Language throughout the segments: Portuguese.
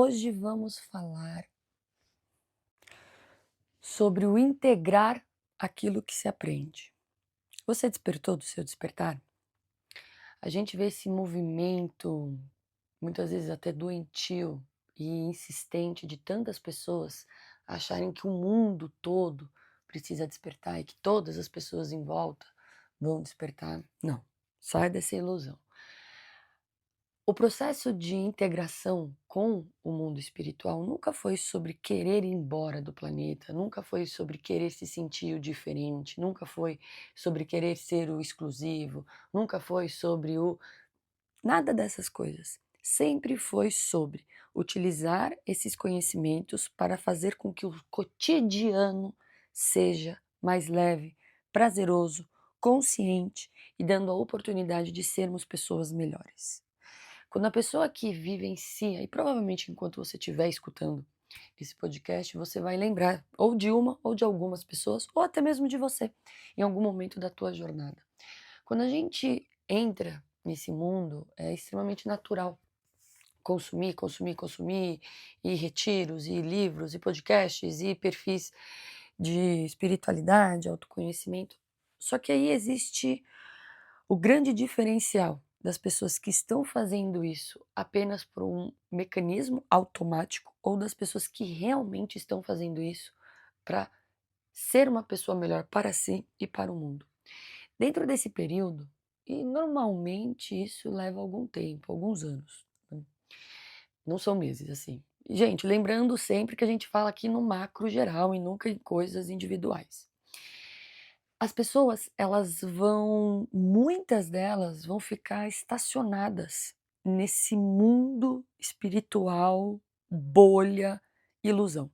Hoje vamos falar sobre o integrar aquilo que se aprende. Você despertou do seu despertar? A gente vê esse movimento, muitas vezes até doentio e insistente de tantas pessoas acharem que o mundo todo precisa despertar e que todas as pessoas em volta vão despertar. Não, sai dessa ilusão. O processo de integração com o mundo espiritual nunca foi sobre querer ir embora do planeta, nunca foi sobre querer se sentir o diferente, nunca foi sobre querer ser o exclusivo, nunca foi sobre o nada dessas coisas. Sempre foi sobre utilizar esses conhecimentos para fazer com que o cotidiano seja mais leve, prazeroso, consciente e dando a oportunidade de sermos pessoas melhores. Quando a pessoa que vivencia, e provavelmente enquanto você estiver escutando esse podcast, você vai lembrar ou de uma ou de algumas pessoas, ou até mesmo de você, em algum momento da tua jornada. Quando a gente entra nesse mundo, é extremamente natural consumir, consumir, consumir, e retiros, e livros, e podcasts, e perfis de espiritualidade, autoconhecimento. Só que aí existe o grande diferencial das pessoas que estão fazendo isso apenas por um mecanismo automático ou das pessoas que realmente estão fazendo isso para ser uma pessoa melhor para si e para o mundo. Dentro desse período, e normalmente isso leva algum tempo, alguns anos, né? Não são meses assim. Gente, lembrando sempre que a gente fala aqui no macro geral e nunca em coisas individuais. As pessoas, muitas delas vão ficar estacionadas nesse mundo espiritual, bolha, ilusão.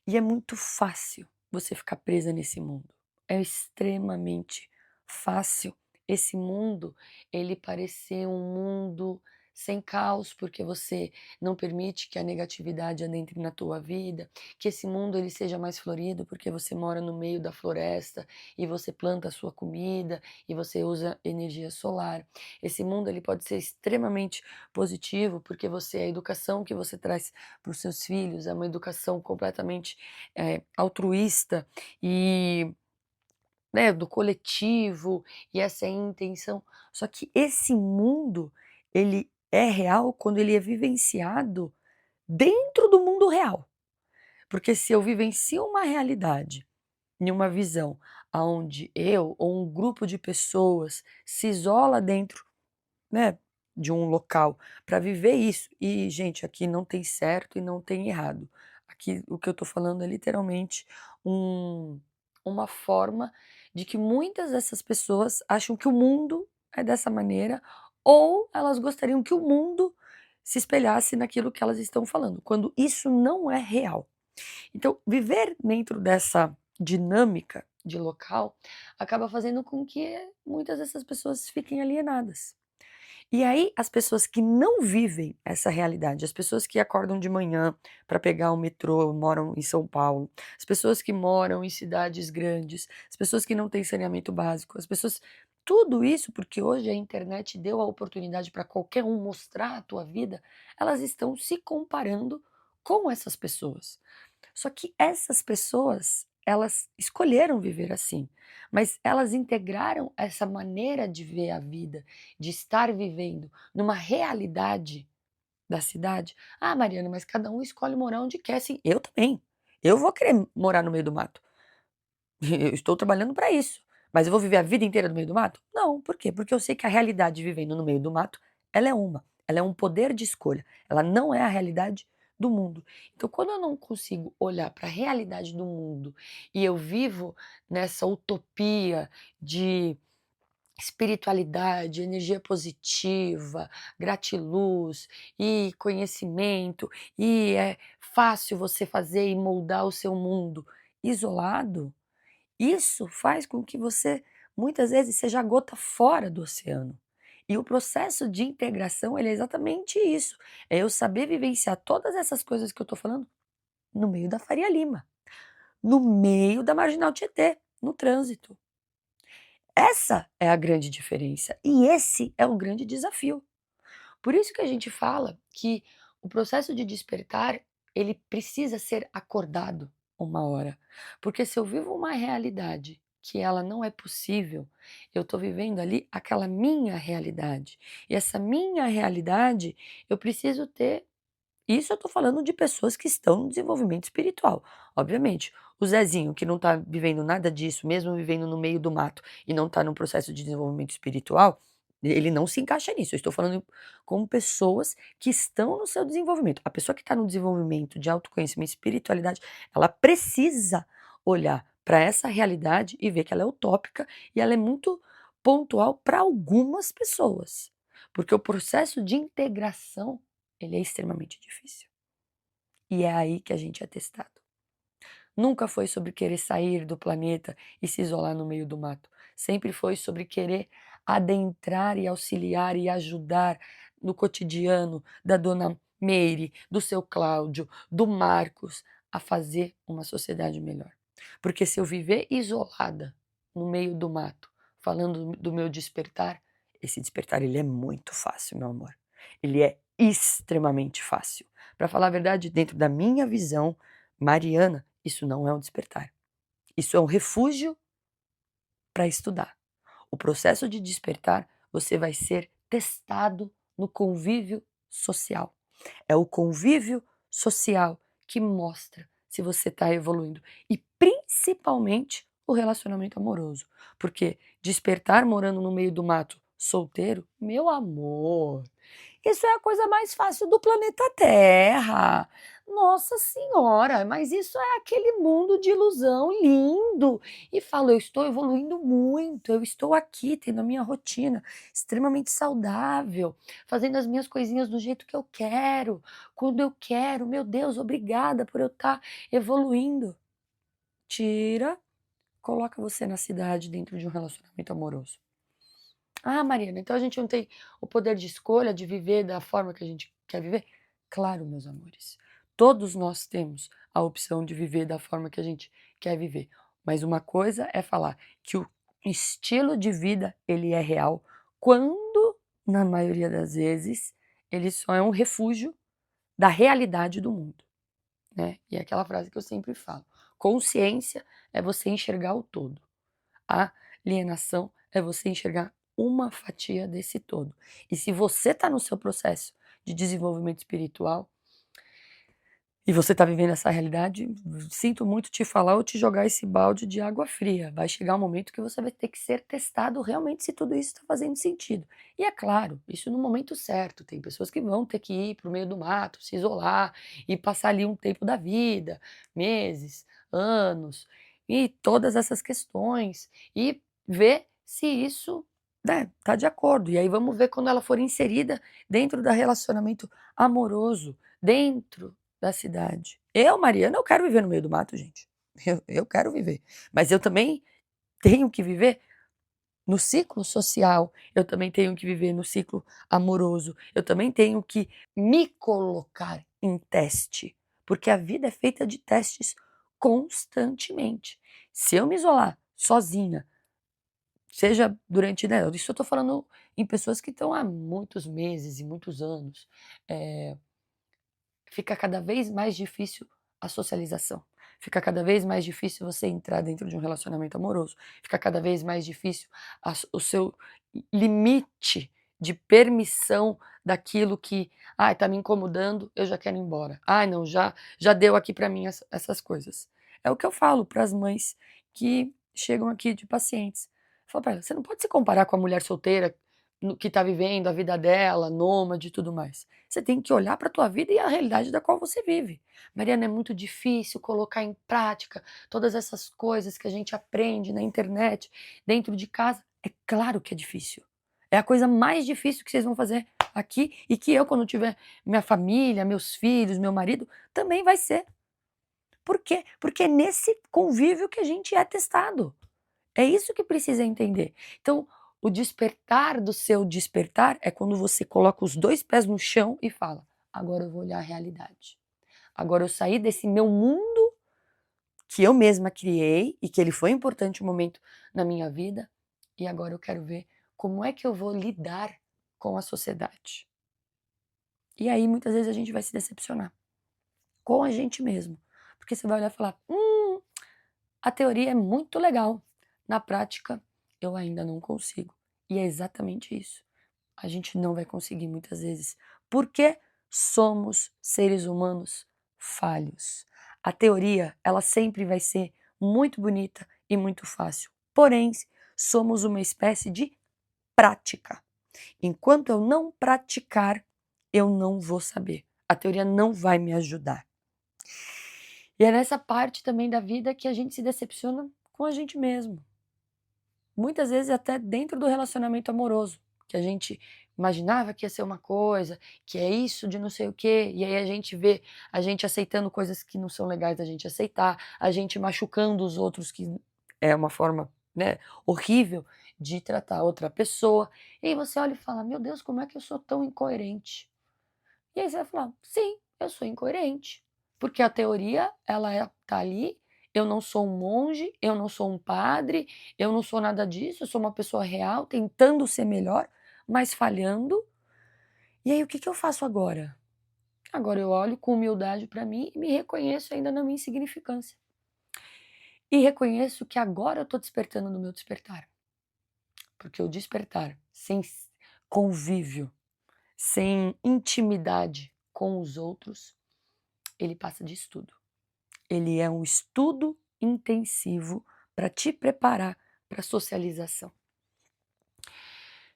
E é muito fácil você ficar presa nesse mundo. É extremamente fácil esse mundo, ele parecer um mundo sem caos, porque você não permite que a negatividade adentre na tua vida, que esse mundo ele seja mais florido, porque você mora no meio da floresta e você planta a sua comida e você usa energia solar. Esse mundo ele pode ser extremamente positivo, porque a educação que você traz para os seus filhos é uma educação completamente altruísta e, né, do coletivo, e essa é a intenção. Só que esse mundo, ele é real quando ele é vivenciado dentro do mundo real. Porque se eu vivencio uma realidade, em uma visão, aonde eu ou um grupo de pessoas se isola dentro, né, de um local para viver isso, e gente, aqui não tem certo e não tem errado. Aqui o que eu estou falando é literalmente um uma forma de que muitas dessas pessoas acham que o mundo é dessa maneira, ou elas gostariam que o mundo se espelhasse naquilo que elas estão falando, quando isso não é real. Então, viver dentro dessa dinâmica de local acaba fazendo com que muitas dessas pessoas fiquem alienadas. E aí, as pessoas que não vivem essa realidade, as pessoas que acordam de manhã para pegar o metrô, moram em São Paulo, as pessoas que moram em cidades grandes, as pessoas que não têm saneamento básico, as pessoas. Tudo isso, porque hoje a internet deu a oportunidade para qualquer um mostrar a tua vida, elas estão se comparando com essas pessoas. Só que essas pessoas, elas escolheram viver assim, mas elas integraram essa maneira de ver a vida, de estar vivendo numa realidade da cidade. Ah, Mariana, mas cada um escolhe morar onde quer, sim. Eu também. Eu vou querer morar no meio do mato. Eu estou trabalhando para isso. Mas eu vou viver a vida inteira no meio do mato? Não. Por quê? Porque eu sei que a realidade vivendo no meio do mato, ela é uma. Ela é um poder de escolha. Ela não é a realidade do mundo. Então, quando eu não consigo olhar para a realidade do mundo e eu vivo nessa utopia de espiritualidade, energia positiva, gratiluz e conhecimento, e é fácil você fazer e moldar o seu mundo isolado, isso faz com que você, muitas vezes, seja a gota fora do oceano. E o processo de integração, ele é exatamente isso. É eu saber vivenciar todas essas coisas que eu estou falando no meio da Faria Lima, no meio da Marginal Tietê, no trânsito. Essa é a grande diferença. E esse é o grande desafio. Por isso que a gente fala que o processo de despertar, ele precisa ser acordado uma hora, porque se eu vivo uma realidade que ela não é possível, eu estou vivendo ali aquela minha realidade. E essa minha realidade, eu preciso ter isso eu estou falando de pessoas que estão no desenvolvimento espiritual. Obviamente, o Zezinho que não está vivendo nada disso, mesmo vivendo no meio do mato e não está num processo de desenvolvimento espiritual, ele não se encaixa nisso. Eu estou falando com pessoas que estão no seu desenvolvimento. A pessoa que está no desenvolvimento de autoconhecimento e espiritualidade, ela precisa olhar para essa realidade e ver que ela é utópica e ela é muito pontual para algumas pessoas. Porque o processo de integração ele é extremamente difícil. E é aí que a gente é testado. Nunca foi sobre querer sair do planeta e se isolar no meio do mato. Sempre foi sobre querer adentrar e auxiliar e ajudar no cotidiano da dona Meire, do seu Cláudio, do Marcos, a fazer uma sociedade melhor. Porque se eu viver isolada no meio do mato, falando do meu despertar, esse despertar ele é muito fácil, meu amor. Ele é extremamente fácil. Para falar a verdade, dentro da minha visão mariana, isso não é um despertar. Isso é um refúgio para estudar. O processo de despertar, você vai ser testado no convívio social. É o convívio social que mostra se você está evoluindo. E principalmente o relacionamento amoroso. Porque despertar morando no meio do mato solteiro, meu amor, isso é a coisa mais fácil do planeta Terra. Nossa Senhora, mas isso é aquele mundo de ilusão lindo. E falo, eu estou evoluindo muito, eu estou aqui tendo a minha rotina extremamente saudável, fazendo as minhas coisinhas do jeito que eu quero, quando eu quero. Meu Deus, obrigada por eu estar evoluindo. Tira, coloca você na cidade dentro de um relacionamento amoroso. Ah, Mariana, então a gente não tem o poder de escolha de viver da forma que a gente quer viver? Claro, meus amores. Todos nós temos a opção de viver da forma que a gente quer viver. Mas uma coisa é falar que o estilo de vida ele é real quando, na maioria das vezes, ele só é um refúgio da realidade do mundo, né? E é aquela frase que eu sempre falo: consciência é você enxergar o todo. A alienação é você enxergar uma fatia desse todo. E se você está no seu processo de desenvolvimento espiritual e você está vivendo essa realidade, sinto muito te falar ou te jogar esse balde de água fria. Vai chegar um momento que você vai ter que ser testado realmente se tudo isso está fazendo sentido. E é claro, isso no momento certo. Tem pessoas que vão ter que ir para o meio do mato, se isolar e passar ali um tempo da vida, meses, anos, e todas essas questões. E ver se isso tá de acordo. E aí vamos ver quando ela for inserida dentro do relacionamento amoroso, dentro da cidade. Eu, Mariana, eu quero viver no meio do mato, gente. Eu quero viver. Mas eu também tenho que viver no ciclo social, eu também tenho que viver no ciclo amoroso, eu também tenho que me colocar em teste, porque a vida é feita de testes constantemente. Se eu me isolar sozinha, seja durante, né, isso eu estou falando em pessoas que estão há muitos meses e muitos anos, fica cada vez mais difícil a socialização. Fica cada vez mais difícil você entrar dentro de um relacionamento amoroso. Fica cada vez mais difícil o seu limite de permissão daquilo que, ai, tá me incomodando, eu já quero ir embora. Ai, não, já deu aqui para mim essas coisas. É o que eu falo para as mães que chegam aqui de pacientes. Falo para ela, você não pode se comparar com a mulher solteira que está vivendo a vida dela, nômade e tudo mais. Você tem que olhar para a tua vida e a realidade da qual você vive. Mariana, é muito difícil colocar em prática todas essas coisas que a gente aprende na internet, dentro de casa. É claro que é difícil. É a coisa mais difícil que vocês vão fazer aqui e que eu, quando tiver minha família, meus filhos, meu marido, também vai ser. Por quê? Porque é nesse convívio que a gente é testado. É isso que precisa entender. Então, o despertar do seu despertar é quando você coloca os dois pés no chão e fala: agora eu vou olhar a realidade. Agora eu saí desse meu mundo que eu mesma criei e que ele foi importante um momento na minha vida e agora eu quero ver como é que eu vou lidar com a sociedade. E aí, muitas vezes, a gente vai se decepcionar com a gente mesmo. Porque você vai olhar e falar, a teoria é muito legal, na prática eu ainda não consigo. E é exatamente isso. A gente não vai conseguir muitas vezes, porque somos seres humanos falhos. A teoria, ela sempre vai ser muito bonita e muito fácil. Porém, somos uma espécie de prática. Enquanto eu não praticar, eu não vou saber. A teoria não vai me ajudar. E é nessa parte também da vida que a gente se decepciona com a gente mesmo. Muitas vezes até dentro do relacionamento amoroso, que a gente imaginava que ia ser uma coisa, que é isso de não sei o quê, e aí a gente vê a gente aceitando coisas que não são legais da gente aceitar, a gente machucando os outros, que é uma forma, né, horrível de tratar outra pessoa. E aí você olha e fala: "Meu Deus, como é que eu sou tão incoerente?". E aí você vai falar: "Sim, eu sou incoerente", porque a teoria ela tá ali, eu não sou um monge, eu não sou um padre, eu não sou nada disso, eu sou uma pessoa real tentando ser melhor, mas falhando. E aí o que eu faço agora? Agora eu olho com humildade para mim e me reconheço ainda na minha insignificância. E reconheço que agora eu estou despertando no meu despertar, porque o despertar sem convívio, sem intimidade com os outros, ele passa de estudo. Ele é um estudo intensivo para te preparar para a socialização.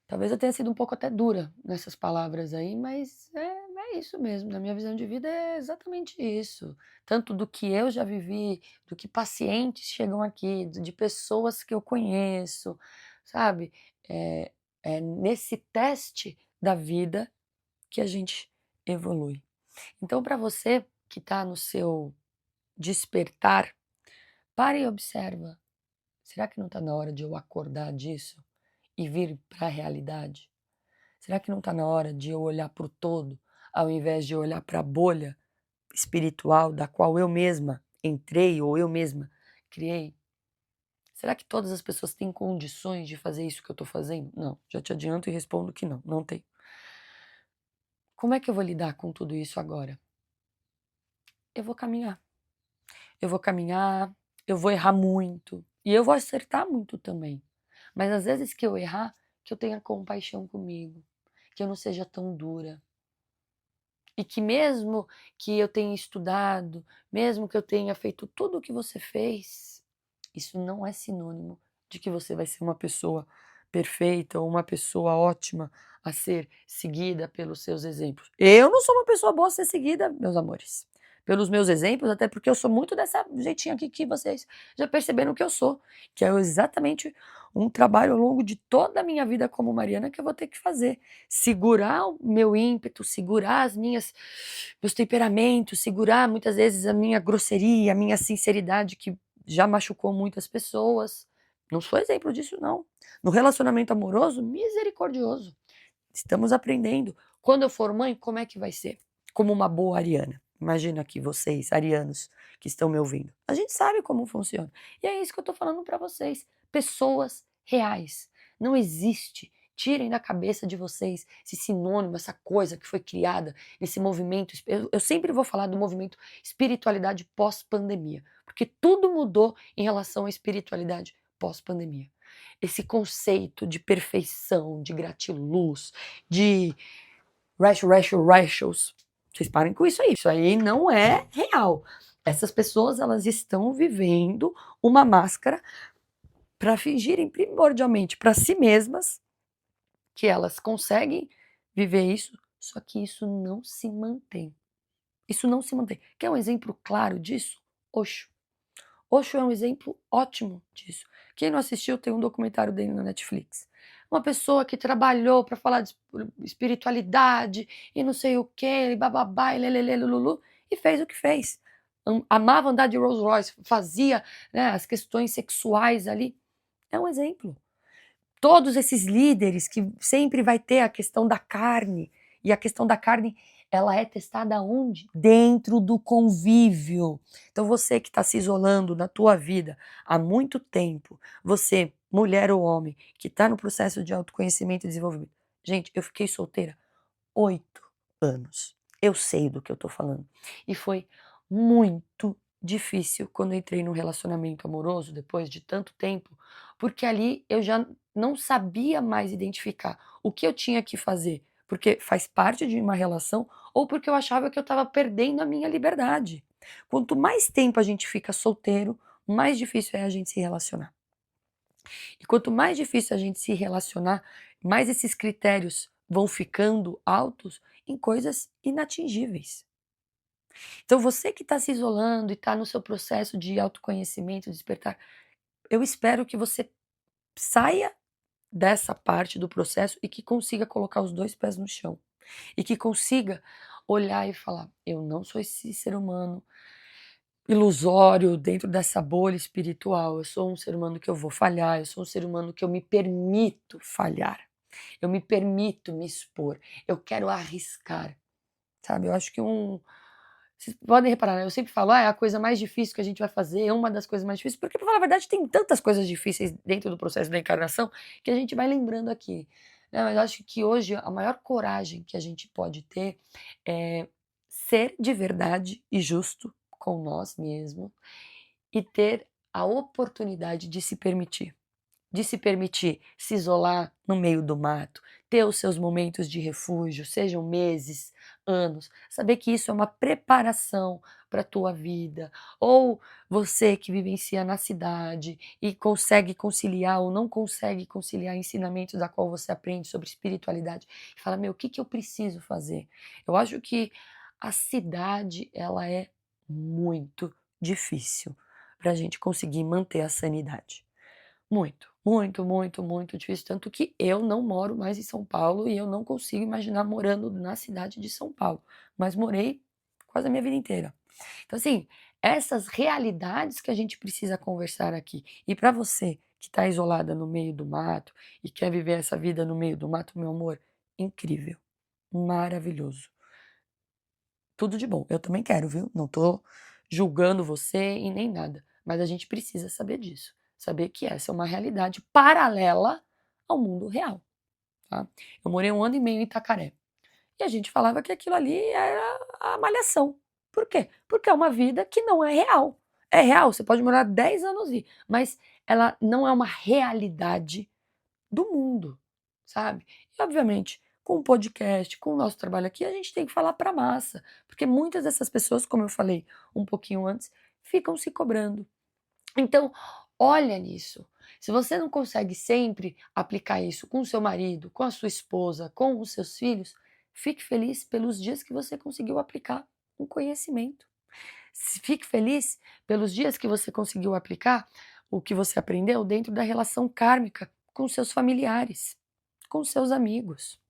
Talvez eu tenha sido um pouco até dura nessas palavras aí, mas é isso mesmo. Na minha visão de vida é exatamente isso. Tanto do que eu já vivi, do que pacientes chegam aqui, de pessoas que eu conheço, sabe? É nesse teste da vida que a gente evolui. Então, para você que está no seu despertar, para e observa. Será que não está na hora de eu acordar disso e vir para a realidade? Será que não está na hora de eu olhar para o todo, ao invés de olhar para a bolha espiritual da qual eu mesma entrei ou eu mesma criei? Será que todas as pessoas têm condições de fazer isso que eu estou fazendo? Não, já te adianto e respondo que não, não tem. Como é que eu vou lidar com tudo isso agora? Eu vou caminhar. Eu vou caminhar, eu vou errar muito e eu vou acertar muito também. Mas às vezes que eu errar, que eu tenha compaixão comigo, que eu não seja tão dura. E que mesmo que eu tenha estudado, mesmo que eu tenha feito tudo o que você fez, isso não é sinônimo de que você vai ser uma pessoa perfeita ou uma pessoa ótima a ser seguida pelos seus exemplos. Eu não sou uma pessoa boa a ser seguida, meus amores, pelos meus exemplos, até porque eu sou muito dessa jeitinho aqui que vocês já perceberam que eu sou, que é exatamente um trabalho ao longo de toda a minha vida como Mariana que eu vou ter que fazer. Segurar o meu ímpeto, segurar meus temperamentos, segurar muitas vezes a minha grosseria, a minha sinceridade que já machucou muitas pessoas. Não sou exemplo disso, não. No relacionamento amoroso, misericordioso. Estamos aprendendo. Quando eu for mãe, como é que vai ser? Como uma boa ariana. Imagina aqui vocês, arianos, que estão me ouvindo. A gente sabe como funciona. E é isso que eu estou falando para vocês. Pessoas reais. Não existe. Tirem da cabeça de vocês esse sinônimo, essa coisa que foi criada nesse movimento. Eu sempre vou falar do movimento espiritualidade pós-pandemia, porque tudo mudou em relação à espiritualidade pós-pandemia. Esse conceito de perfeição, de gratiluz, de ratios. Vocês parem com isso aí. Isso aí não é real. Essas pessoas, elas estão vivendo uma máscara para fingirem primordialmente para si mesmas que elas conseguem viver isso, só que isso não se mantém. Isso não se mantém. Quer um exemplo claro disso? Osho. Osho é um exemplo ótimo disso. Quem não assistiu, tem um documentário dele na Netflix. Uma pessoa que trabalhou para falar de espiritualidade e não sei o que, e bababá, e lelele, lululu, e fez o que fez. Amava andar de Rolls Royce, fazia, né, as questões sexuais ali. É um exemplo. Todos esses líderes que sempre vai ter a questão da carne, e a questão da carne, ela é testada onde? Dentro do convívio. Então você que está se isolando na tua vida há muito tempo, você, mulher ou homem, que está no processo de autoconhecimento e desenvolvimento. Gente, eu fiquei solteira 8, anos. Eu sei do que eu tô falando. E foi muito difícil quando eu entrei num relacionamento amoroso, depois de tanto tempo, porque ali eu já não sabia mais identificar o que eu tinha que fazer, porque faz parte de uma relação, ou porque eu achava que eu estava perdendo a minha liberdade. Quanto mais tempo a gente fica solteiro, mais difícil é a gente se relacionar. E quanto mais difícil a gente se relacionar, mais esses critérios vão ficando altos em coisas inatingíveis. Então, você que está se isolando e está no seu processo de autoconhecimento, despertar, eu espero que você saia dessa parte do processo e que consiga colocar os dois pés no chão. E que consiga olhar e falar: eu não sou esse ser humano ilusório dentro dessa bolha espiritual. Eu sou um ser humano que eu vou falhar, eu sou um ser humano que eu me permito falhar. Eu me permito me expor, eu quero arriscar, sabe? Eu acho que vocês podem reparar, né, eu sempre falo: "Ah, é a coisa mais difícil que a gente vai fazer, é uma das coisas mais difíceis", porque, pra falar a verdade, tem tantas coisas difíceis dentro do processo da encarnação, que a gente vai lembrando aqui, né. Mas eu acho que hoje a maior coragem que a gente pode ter é ser de verdade e justo com nós mesmos e ter a oportunidade de se permitir se isolar no meio do mato, ter os seus momentos de refúgio, sejam meses, anos, saber que isso é uma preparação para a tua vida. Ou você que vivencia na cidade e consegue conciliar ou não consegue conciliar ensinamentos da qual você aprende sobre espiritualidade, e fala: "Meu, o que que eu preciso fazer?". Eu acho que a cidade, ela é muito difícil para a gente conseguir manter a sanidade. Muito, muito, muito, muito difícil, tanto que eu não moro mais em São Paulo e eu não consigo imaginar morando na cidade de São Paulo, mas morei quase a minha vida inteira. Então, assim, essas realidades que a gente precisa conversar aqui. E para você que está isolada no meio do mato e quer viver essa vida no meio do mato, meu amor, incrível, maravilhoso. Tudo de bom. Eu também quero, viu? Não tô julgando você e nem nada, mas a gente precisa saber disso, saber que essa é uma realidade paralela ao mundo real, tá? Eu morei 1 ano e meio em Itacaré e a gente falava que aquilo ali era a Malhação. Por quê? Porque é uma vida que não é real. É real, você pode morar 10 anos e mas ela não é uma realidade do mundo, sabe. E obviamente, com o podcast, com o nosso trabalho aqui, a gente tem que falar para a massa, porque muitas dessas pessoas, como eu falei um pouquinho antes, ficam se cobrando. Então, olha nisso. Se você não consegue sempre aplicar isso com o seu marido, com a sua esposa, com os seus filhos, fique feliz pelos dias que você conseguiu aplicar um conhecimento. Fique feliz pelos dias que você conseguiu aplicar o que você aprendeu dentro da relação kármica com seus familiares, com seus amigos.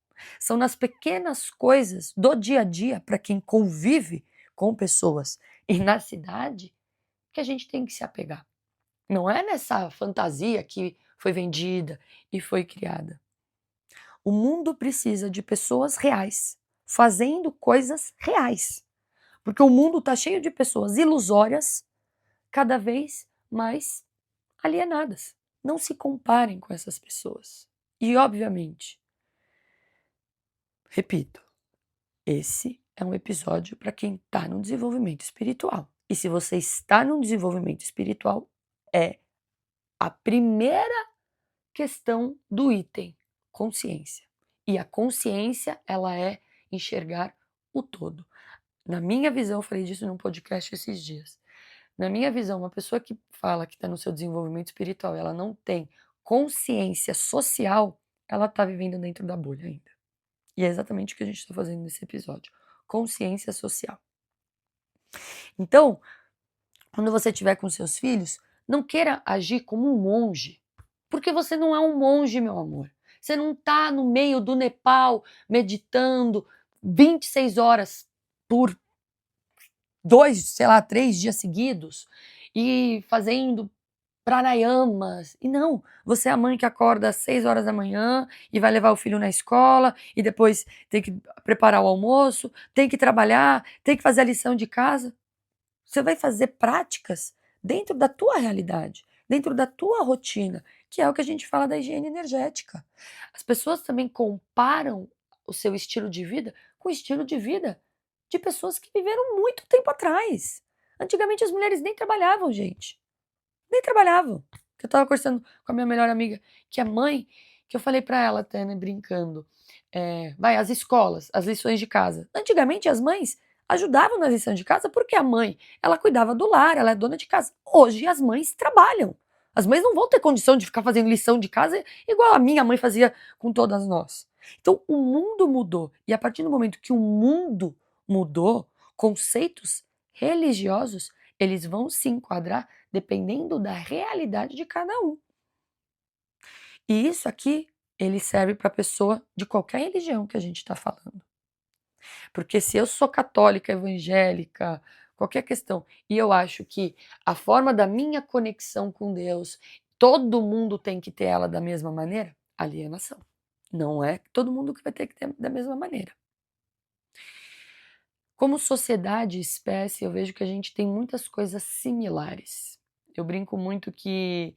São nas pequenas coisas do dia a dia, para quem convive com pessoas e na cidade, que a gente tem que se apegar. Não é nessa fantasia que foi vendida e foi criada. O mundo precisa de pessoas reais, fazendo coisas reais. Porque o mundo está cheio de pessoas ilusórias, cada vez mais alienadas. Não se comparem com essas pessoas. E, obviamente, repito, esse é um episódio para quem está no desenvolvimento espiritual. E se você está no desenvolvimento espiritual, é a primeira questão do item, consciência. E a consciência, ela é enxergar o todo. Na minha visão, eu falei disso num podcast esses dias. Na minha visão, uma pessoa que fala que está no seu desenvolvimento espiritual, ela não tem consciência social, ela está vivendo dentro da bolha ainda. E é exatamente o que a gente está fazendo nesse episódio. Consciência social. Então, quando você estiver com seus filhos, não queira agir como um monge. Porque você não é um monge, meu amor. Você não está no meio do Nepal meditando 26 horas por 2, sei lá, 3 dias seguidos e fazendo pranayamas. E não, você é a mãe que acorda às 6 horas da manhã e vai levar o filho na escola e depois tem que preparar o almoço, tem que trabalhar, tem que fazer a lição de casa. Você vai fazer práticas dentro da tua realidade, dentro da tua rotina, que é o que a gente fala da higiene energética. As pessoas também comparam o seu estilo de vida com o estilo de vida de pessoas que viveram muito tempo atrás. Antigamente as mulheres nem trabalhavam, gente. Nem trabalhavam. Eu tava conversando com a minha melhor amiga, que é mãe, que eu falei pra ela até, né, brincando, as escolas, as lições de casa. Antigamente as mães ajudavam nas lições de casa porque a mãe, ela cuidava do lar, ela é dona de casa. Hoje as mães trabalham. As mães não vão ter condição de ficar fazendo lição de casa igual a minha mãe fazia com todas nós. Então o mundo mudou. E a partir do momento que o mundo mudou, conceitos religiosos, eles vão se enquadrar dependendo da realidade de cada um. E isso aqui, ele serve para pessoa de qualquer religião que a gente está falando. Porque se eu sou católica, evangélica, qualquer questão, e eu acho que a forma da minha conexão com Deus, todo mundo tem que ter ela da mesma maneira, alienação. Não é todo mundo que vai ter que ter da mesma maneira. Como sociedade e espécie, eu vejo que a gente tem muitas coisas similares. Eu brinco muito que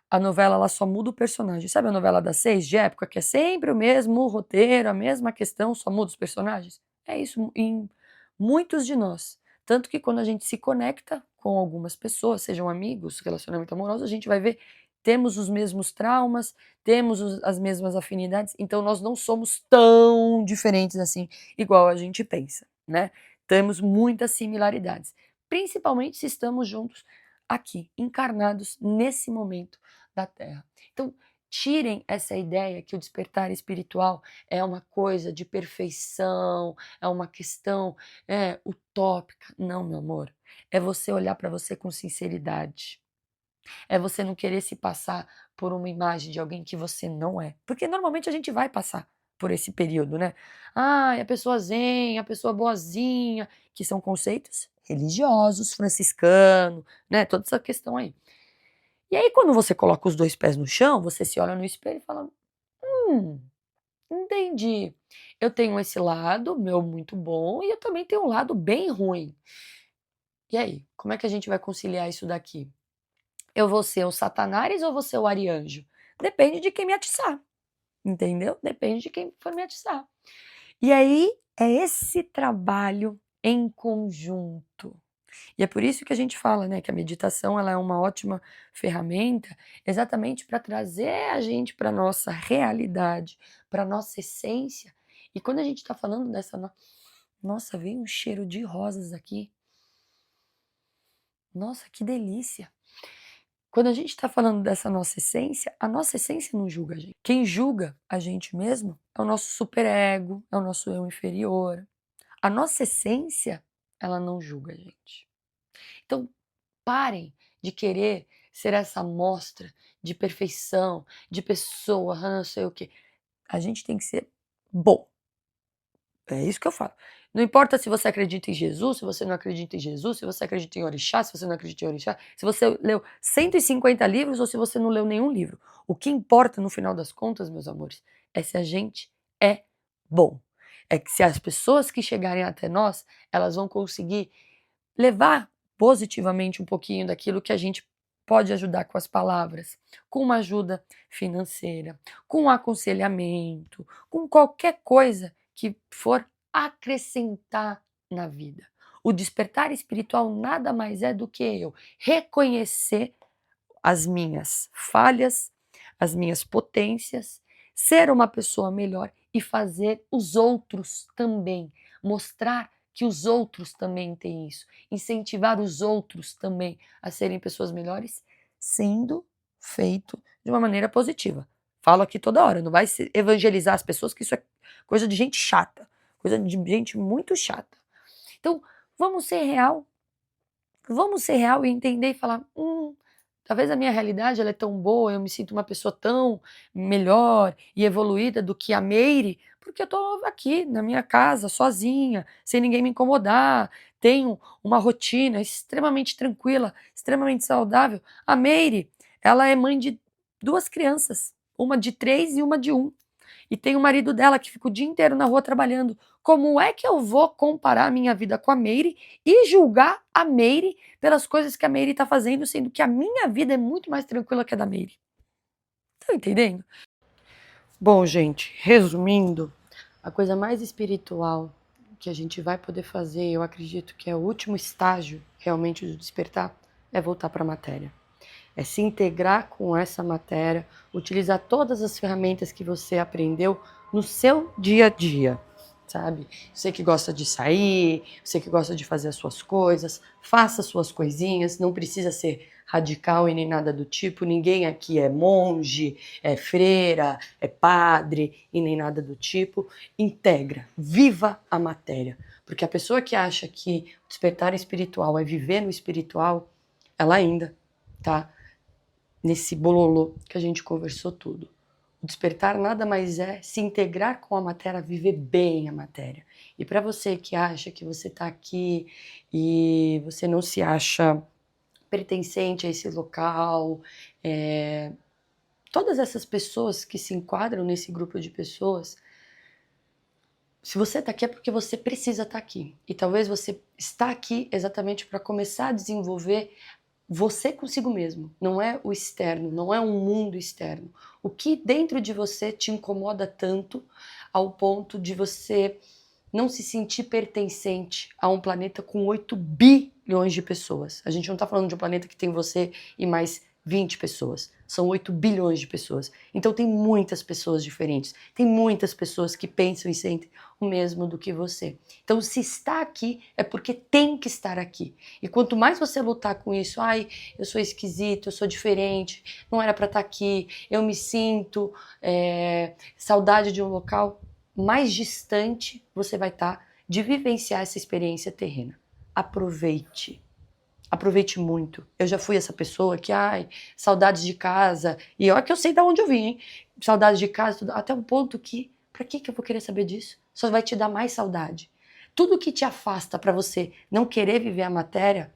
a novela ela só muda o personagem. Sabe a novela das 6 de época, que é sempre o mesmo roteiro, a mesma questão, só muda os personagens? É isso em muitos de nós. Tanto que quando a gente se conecta com algumas pessoas, sejam amigos, relacionamento amoroso, a gente vai ver, temos os mesmos traumas, temos as mesmas afinidades, então nós não somos tão diferentes assim, igual a gente pensa, né? Temos muitas similaridades, principalmente se estamos juntos aqui, encarnados nesse momento da Terra. Então, tirem essa ideia que o despertar espiritual é uma coisa de perfeição, é uma questão utópica. Não, meu amor. É você olhar para você com sinceridade. É você não querer se passar por uma imagem de alguém que você não é. Porque normalmente a gente vai passar por esse período, né? A pessoa zen, a pessoa boazinha, que são conceitos religiosos, franciscano, né? Toda essa questão aí. E aí, quando você coloca os 2 pés no chão, você se olha no espelho e fala: entendi. Eu tenho esse lado meu muito bom e eu também tenho um lado bem ruim. E aí, como é que a gente vai conciliar isso daqui? Eu vou ser o Satanás ou vou ser o Arianjo? Depende de quem me atiçar, entendeu? Depende de quem for me atiçar. E aí, é esse trabalho em conjunto. E é por isso que a gente fala, né, que a meditação ela é uma ótima ferramenta exatamente para trazer a gente para nossa realidade, para nossa essência. E quando a gente está falando dessa nossa, veio um cheiro de rosas aqui. Nossa, que delícia. Quando a gente está falando dessa nossa essência, a nossa essência não julga a gente. Quem julga a gente mesmo é o nosso superego, é o nosso eu inferior. A nossa essência, ela não julga a gente. Então, parem de querer ser essa amostra de perfeição, de pessoa, não sei o quê. A gente tem que ser bom. É isso que eu falo. Não importa se você acredita em Jesus, se você não acredita em Jesus, se você acredita em orixá, se você não acredita em orixá, se você leu 150 livros ou se você não leu nenhum livro. O que importa no final das contas, meus amores, é se a gente é bom. É que se as pessoas que chegarem até nós, elas vão conseguir levar positivamente um pouquinho daquilo que a gente pode ajudar com as palavras, com uma ajuda financeira, com um aconselhamento, com qualquer coisa que for acrescentar na vida. O despertar espiritual nada mais é do que eu reconhecer as minhas falhas, as minhas potências, ser uma pessoa melhor e fazer os outros também, mostrar que os outros também têm isso, incentivar os outros também a serem pessoas melhores, sendo feito de uma maneira positiva. Falo aqui toda hora, não vai evangelizar as pessoas, que isso é coisa de gente chata, coisa de gente muito chata. Então, vamos ser real e entender e falar, talvez a minha realidade ela é tão boa, eu me sinto uma pessoa tão melhor e evoluída do que a Meire, porque eu estou aqui na minha casa, sozinha, sem ninguém me incomodar, tenho uma rotina extremamente tranquila, extremamente saudável. A Meire, ela é mãe de 2 crianças, uma de 3 e uma de 1. E tem o marido dela que fica o dia inteiro na rua trabalhando. Como é que eu vou comparar a minha vida com a Meire e julgar a Meire pelas coisas que a Meire está fazendo, sendo que a minha vida é muito mais tranquila que a da Meire? Estão entendendo? Bom, gente, resumindo, A coisa mais espiritual que a gente vai poder fazer, eu acredito que é o último estágio realmente do despertar, é voltar para a matéria. É se integrar com essa matéria, utilizar todas as ferramentas que você aprendeu no seu dia a dia, sabe? Você que gosta de sair, você que gosta de fazer as suas coisas, faça as suas coisinhas, não precisa ser radical e nem nada do tipo, ninguém aqui é monge, é freira, é padre e nem nada do tipo. Integra, viva a matéria, porque a pessoa que acha que despertar espiritual é viver no espiritual, ela ainda tá nesse bololô que a gente conversou tudo. O despertar nada mais é se integrar com a matéria, viver bem a matéria. E para você que acha que você está aqui e você não se acha pertencente a esse local, todas essas pessoas que se enquadram nesse grupo de pessoas, se você está aqui é porque você precisa estar aqui. E talvez você está aqui exatamente para começar a desenvolver você consigo mesmo, não é o externo, não é um mundo externo. O que dentro de você te incomoda tanto ao ponto de você não se sentir pertencente a um planeta com 8 bilhões de pessoas. A gente não está falando de um planeta que tem você e mais 20 pessoas. São 8 bilhões de pessoas. Então tem muitas pessoas diferentes. Tem muitas pessoas que pensam e sentem o mesmo do que você. Então se está aqui é porque tem que estar aqui. E quanto mais você lutar com isso, ai, eu sou esquisito, eu sou diferente, não era para estar aqui, eu me sinto saudade de um local, mais distante você vai estar de vivenciar essa experiência terrena. Aproveite. Aproveite muito. Eu já fui essa pessoa que, ai, saudades de casa. E olha que eu sei de onde eu vim, hein? Saudades de casa, tudo, até um ponto que, pra que eu vou querer saber disso? Só vai te dar mais saudade. Tudo que te afasta para você não querer viver a matéria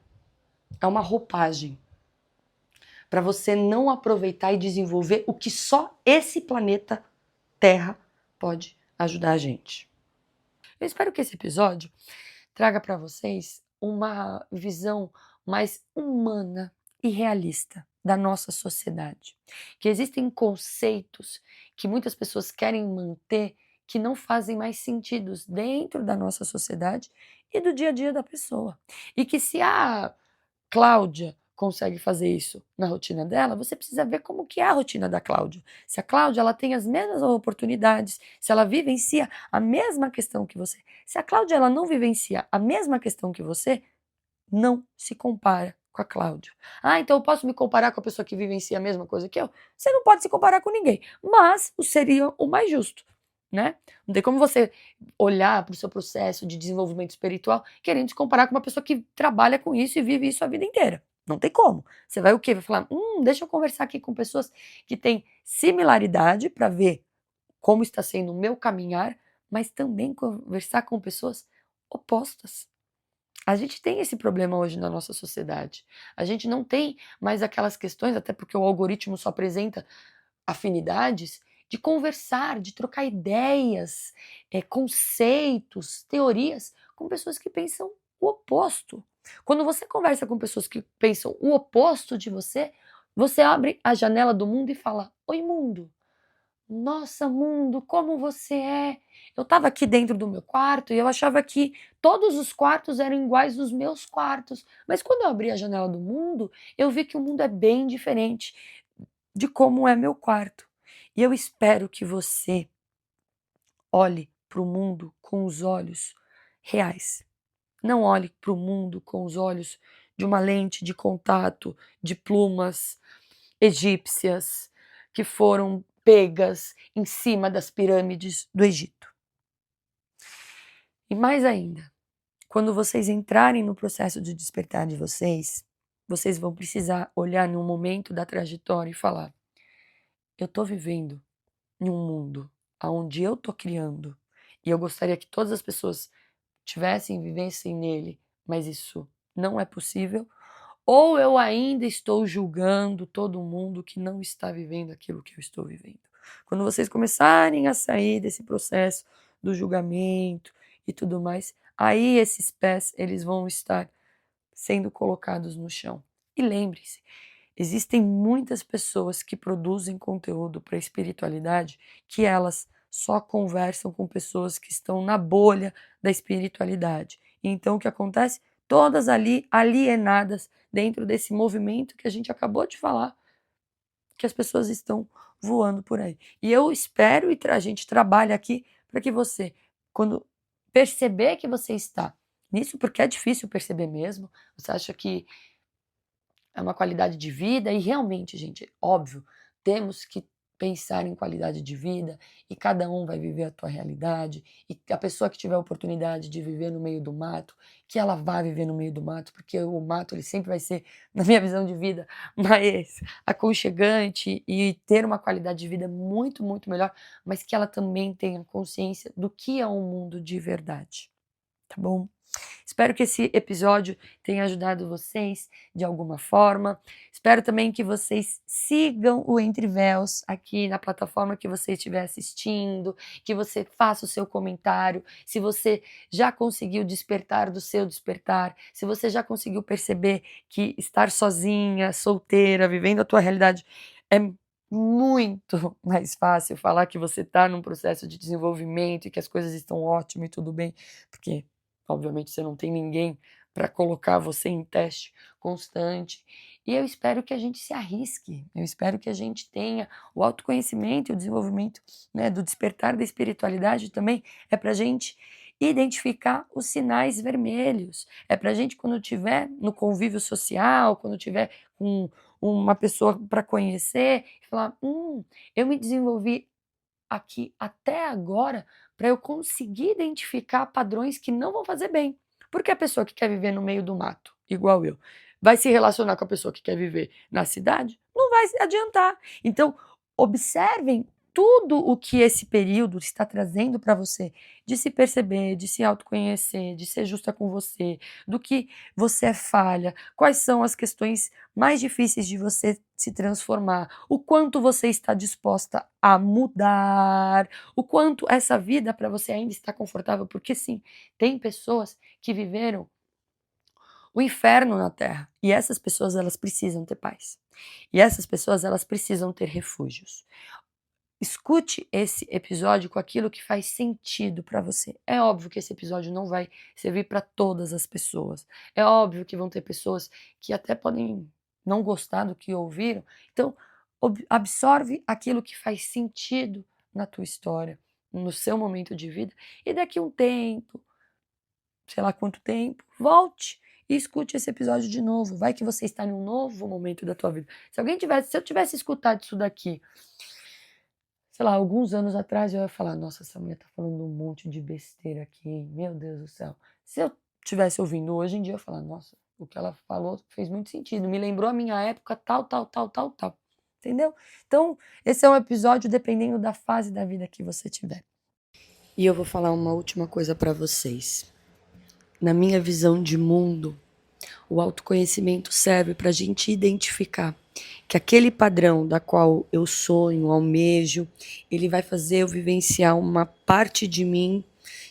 é uma roupagem para você não aproveitar e desenvolver o que só esse planeta Terra pode ajudar a gente. Eu espero que esse episódio traga para vocês uma visão mais humana e realista da nossa sociedade. Que existem conceitos que muitas pessoas querem manter que não fazem mais sentido dentro da nossa sociedade e do dia a dia da pessoa. E que se a Cláudia consegue fazer isso na rotina dela, você precisa ver como que é a rotina da Cláudia. Se a Cláudia ela tem as mesmas oportunidades, se ela vivencia a mesma questão que você. Se a Cláudia ela não vivencia a mesma questão que você, não se compara com a Cláudia. Ah, então eu posso me comparar com a pessoa que vivencia a mesma coisa que eu? Você não pode se comparar com ninguém, mas seria o mais justo, né? Não tem como você olhar para o seu processo de desenvolvimento espiritual querendo se comparar com uma pessoa que trabalha com isso e vive isso a vida inteira. Não tem como. Você vai o quê? Vai falar, deixa eu conversar aqui com pessoas que têm similaridade para ver como está sendo o meu caminhar, mas também conversar com pessoas opostas. A gente tem esse problema hoje na nossa sociedade. A gente não tem mais aquelas questões, até porque o algoritmo só apresenta afinidades, de conversar, de trocar ideias, conceitos, teorias com pessoas que pensam o oposto. Quando você conversa com pessoas que pensam o oposto de você, você abre a janela do mundo e fala: Oi, mundo. Nossa, mundo, como você é? Eu estava aqui dentro do meu quarto e eu achava que todos os quartos eram iguais aos meus quartos. Mas quando eu abri a janela do mundo, eu vi que o mundo é bem diferente de como é meu quarto. E eu espero que você olhe para o mundo com os olhos reais. Não olhe para o mundo com os olhos de uma lente de contato de plumas egípcias que foram pegas em cima das pirâmides do Egito. E mais ainda, quando vocês entrarem no processo de despertar de vocês, vocês vão precisar olhar num momento da trajetória e falar: eu estou vivendo em um mundo onde eu estou criando e eu gostaria que todas as pessoas tivessem, vivessem nele, mas isso não é possível. Ou eu ainda estou julgando todo mundo que não está vivendo aquilo que eu estou vivendo. Quando vocês começarem a sair desse processo do julgamento e tudo mais, aí esses pés eles vão estar sendo colocados no chão. E lembre-se, existem muitas pessoas que produzem conteúdo para a espiritualidade que elas só conversam com pessoas que estão na bolha da espiritualidade. Então, o que acontece? Todas ali alienadas dentro desse movimento que a gente acabou de falar, que as pessoas estão voando por aí. E eu espero e a gente trabalha aqui para que você, quando perceber que você está nisso, porque é difícil perceber mesmo, você acha que é uma qualidade de vida e realmente, gente, óbvio, temos que pensar em qualidade de vida e cada um vai viver a tua realidade e a pessoa que tiver a oportunidade de viver no meio do mato, que ela vá viver no meio do mato, porque o mato ele sempre vai ser, na minha visão de vida, mais aconchegante e ter uma qualidade de vida muito, muito melhor, mas que ela também tenha consciência do que é um mundo de verdade, tá bom? Espero que esse episódio tenha ajudado vocês de alguma forma. Espero também que vocês sigam o Entre Véus aqui na plataforma que você estiver assistindo, que você faça o seu comentário, se você já conseguiu despertar do seu despertar, se você já conseguiu perceber que estar sozinha, solteira, vivendo a tua realidade é muito mais fácil falar que você está num processo de desenvolvimento e que as coisas estão ótimas e tudo bem, porque obviamente você não tem ninguém para colocar você em teste constante. E eu espero que a gente se arrisque, eu espero que a gente tenha o autoconhecimento e o desenvolvimento, né, do despertar da espiritualidade também, é para a gente identificar os sinais vermelhos, é para a gente quando tiver no convívio social, quando tiver com uma pessoa para conhecer, falar, eu me desenvolvi aqui até agora para eu conseguir identificar padrões que não vão fazer bem. Porque a pessoa que quer viver no meio do mato, igual eu, vai se relacionar com a pessoa que quer viver na cidade? Não vai adiantar. Então, observem tudo o que esse período está trazendo para você, de se perceber, de se autoconhecer, de ser justa com você, do que você é falha, quais são as questões mais difíceis de você se transformar, o quanto você está disposta a mudar, o quanto essa vida para você ainda está confortável, porque sim, tem pessoas que viveram o inferno na Terra e essas pessoas elas precisam ter paz. E essas pessoas elas precisam ter refúgios. Escute esse episódio com aquilo que faz sentido para você. É óbvio que esse episódio não vai servir para todas as pessoas. É óbvio que vão ter pessoas que até podem não gostar do que ouviram. Então, absorve aquilo que faz sentido na tua história, no seu momento de vida, e daqui a um tempo, sei lá quanto tempo, volte e escute esse episódio de novo. Vai que você está em um novo momento da tua vida. Se eu tivesse escutado isso daqui sei lá, alguns anos atrás eu ia falar, nossa, essa mulher tá falando um monte de besteira aqui, meu Deus do céu. Se eu tivesse ouvindo hoje em dia, eu ia falar, nossa, o que ela falou fez muito sentido, me lembrou a minha época tal, tal, tal, tal, tal. Entendeu? Então, esse é um episódio dependendo da fase da vida que você tiver. E eu vou falar uma última coisa para vocês. Na minha visão de mundo, o autoconhecimento serve para a gente identificar que aquele padrão da qual eu sonho, almejo, ele vai fazer eu vivenciar uma parte de mim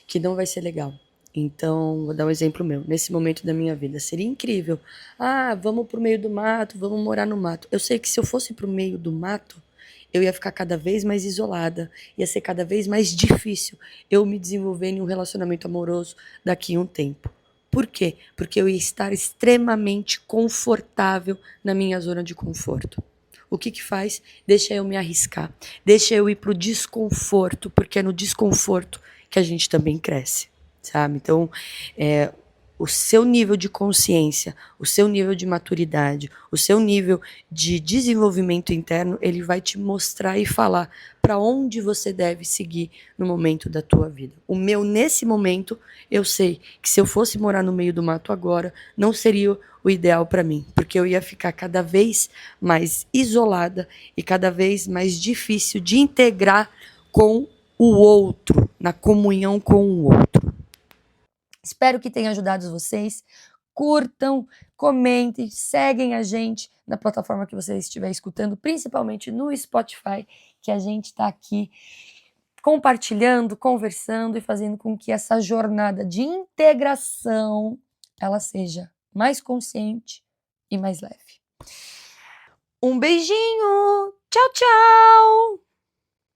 que não vai ser legal. Então, vou dar um exemplo meu. Nesse momento da minha vida, seria incrível. Ah, vamos pro meio do mato, vamos morar no mato. Eu sei que se eu fosse pro meio do mato, eu ia ficar cada vez mais isolada, ia ser cada vez mais difícil eu me desenvolver em um relacionamento amoroso daqui a um tempo. Por quê? Porque eu ia estar extremamente confortável na minha zona de conforto. O que que faz? Deixa eu me arriscar, deixa eu ir pro desconforto, porque é no desconforto que a gente também cresce, sabe? Então, o seu nível de consciência, o seu nível de maturidade, o seu nível de desenvolvimento interno, ele vai te mostrar e falar para onde você deve seguir no momento da tua vida. O meu, nesse momento, eu sei que se eu fosse morar no meio do mato agora, não seria o ideal para mim, porque eu ia ficar cada vez mais isolada e cada vez mais difícil de integrar com o outro, na comunhão com o outro. Espero que tenha ajudado vocês. Curtam, comentem, seguem a gente na plataforma que você estiver escutando, principalmente no Spotify, que a gente está aqui compartilhando, conversando e fazendo com que essa jornada de integração ela seja mais consciente e mais leve. Um beijinho! Tchau, tchau!